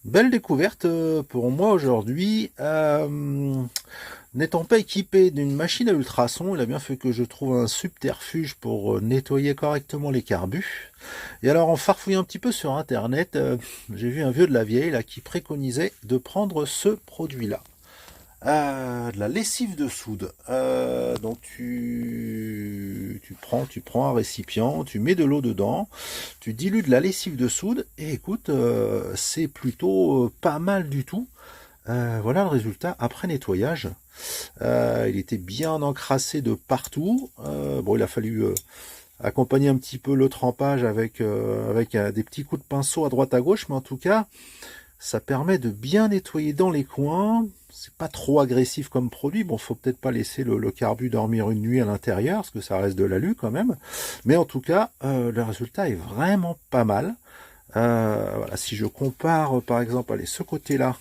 Belle découverte pour moi aujourd'hui. N'étant pas équipé d'une machine à ultrasons, il a bien fait que je trouve un subterfuge pour nettoyer correctement les carbus. Et alors en farfouillant un petit peu sur internet, j'ai vu un vieux de la vieille là, qui préconisait de prendre ce produit-là. De la lessive de soude. Donc tu prends un récipient, tu mets de l'eau dedans, tu dilues de la lessive de soude et écoute, c'est plutôt pas mal du tout. Voilà le résultat après nettoyage. Il était bien encrassé de partout. Bon, il a fallu accompagner un petit peu le trempage avec des petits coups de pinceau à droite à gauche, mais en tout cas, ça permet de bien nettoyer dans les coins. C'est pas trop agressif comme produit. Bon, faut peut-être pas laisser le carbu dormir une nuit à l'intérieur, parce que ça reste de l'alu quand même. Mais en tout cas, le résultat est vraiment pas mal. Voilà, si je compare par exemple, allez, ce côté-là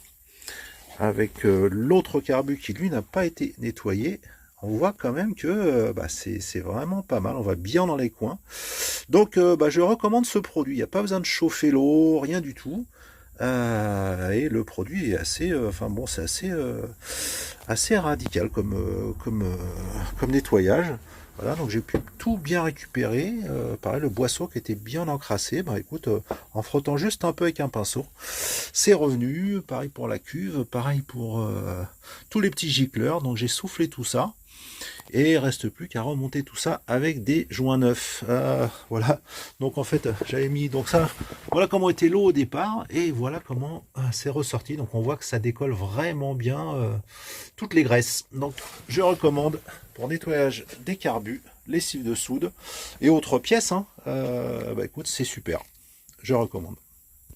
avec l'autre carbu qui lui n'a pas été nettoyé, on voit quand même que c'est vraiment pas mal. On va bien dans les coins. Donc je recommande ce produit. Il n'y a pas besoin de chauffer l'eau, rien du tout. Et le produit est assez, c'est assez radical comme nettoyage. Voilà, donc j'ai pu tout bien récupérer. Pareil, le boisseau qui était bien encrassé, écoute, en frottant juste un peu avec un pinceau, c'est revenu. Pareil pour la cuve, pareil pour tous les petits gicleurs. Donc j'ai soufflé tout ça. Et il reste plus qu'à remonter tout ça avec des joints neufs. Voilà. Donc en fait, j'avais mis donc ça. Voilà comment était l'eau au départ et voilà comment c'est ressorti. Donc on voit que ça décolle vraiment bien toutes les graisses. Donc je recommande pour nettoyage des carbus, lessive de soude et autres pièces. Écoute, c'est super. Je recommande.